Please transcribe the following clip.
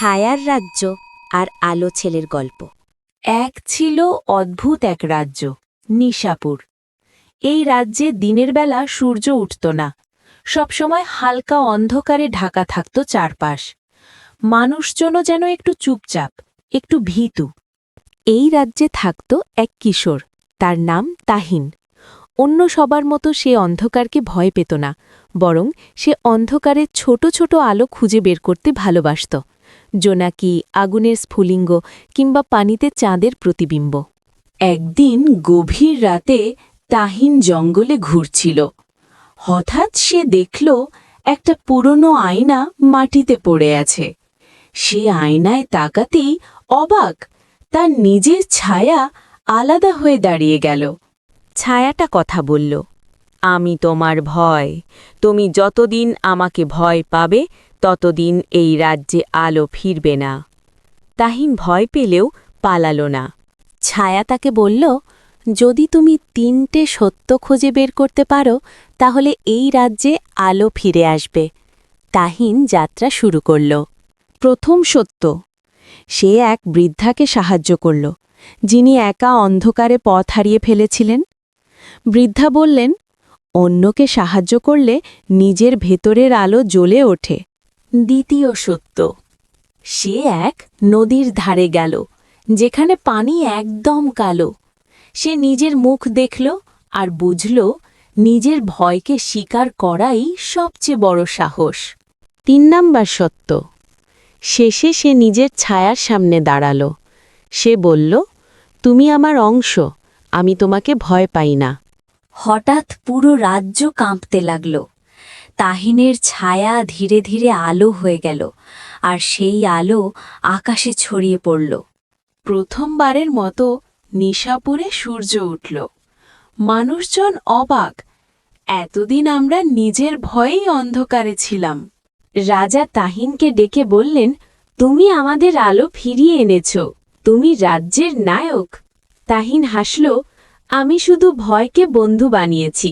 ছায়ার রাজ্য আর আলো ছেলের গল্প। এক ছিল অদ্ভুত এক রাজ্য, নিশাপুর। এই রাজ্যে দিনের বেলা সূর্য উঠত না, সবসময় হালকা অন্ধকারে ঢাকা থাকত চারপাশ। মানুষজনও যেন একটু চুপচাপ, একটু ভীতু। এই রাজ্যে থাকত এক কিশোর, তার নাম তাহিন। অন্য সবার মতো সে অন্ধকারকে ভয় পেত না, বরং সে অন্ধকারে ছোট ছোট আলো খুঁজে বের করতে ভালোবাসত। জোনাকি, আগুনের স্ফুলিঙ্গ কিংবা পানিতে চাঁদের প্রতিবিম্ব। একদিন গভীর রাতে তাহিন জঙ্গলে ঘুরছিল। হঠাৎ সে দেখল একটা পুরনো আয়না মাটিতে পড়ে আছে। সে আয়নায় তাকাতেই অবাক, তার নিজের ছায়া আলাদা হয়ে দাঁড়িয়ে গেল। ছায়াটা কথা বলল, আমি তোমার ভয়। তুমি যতদিন আমাকে ভয় পাবে ততদিন এই রাজ্যে আলো ফিরবে না। তাহিন ভয় পেলেও পালালো না। ছায়া তাকে বলল, যদি তুমি ৩টে সত্য খুঁজে বের করতে পারো তাহলে এই রাজ্যে আলো ফিরে আসবে। তাহিন যাত্রা শুরু করল। প্রথম সত্য, সে এক বৃদ্ধাকে সাহায্য করল, যিনি একা অন্ধকারে পথ হারিয়ে ফেলেছিলেন। বৃদ্ধা বললেন, অন্যকে সাহায্য করলে নিজের ভেতরের আলো জ্বলে ওঠে। দ্বিতীয় সত্য, সে এক নদীর ধারে গেল, যেখানে পানি একদম কালো। সে নিজের মুখ দেখল আর বুঝল নিজের ভয়কে স্বীকার করাই সবচেয়ে বড় সাহস। ৩ নাম্বার সত্য, শেষে সে নিজের ছায়ার সামনে দাঁড়াল। সে বলল, তুমি আমার অংশ, আমি তোমাকে ভয় পাই না। হঠাৎ পুরো রাজ্য কাঁপতে লাগল। তাহিনের ছায়া ধীরে ধীরে আলো হয়ে গেল, আর সেই আলো আকাশে ছড়িয়ে পড়ল। প্রথমবারের মতো নিশাপুরে সূর্য উঠল। মানুষজন অবাক, এতদিন আমরা নিজের ভয়েই অন্ধকারে ছিলাম। রাজা তাহিনকে ডেকে বললেন, তুমি আমাদের আলো ফিরিয়ে এনেছ, তুমি রাজ্যের নায়ক। তাহিন হাসল, আমি শুধু ভয়কে বন্ধু বানিয়েছি।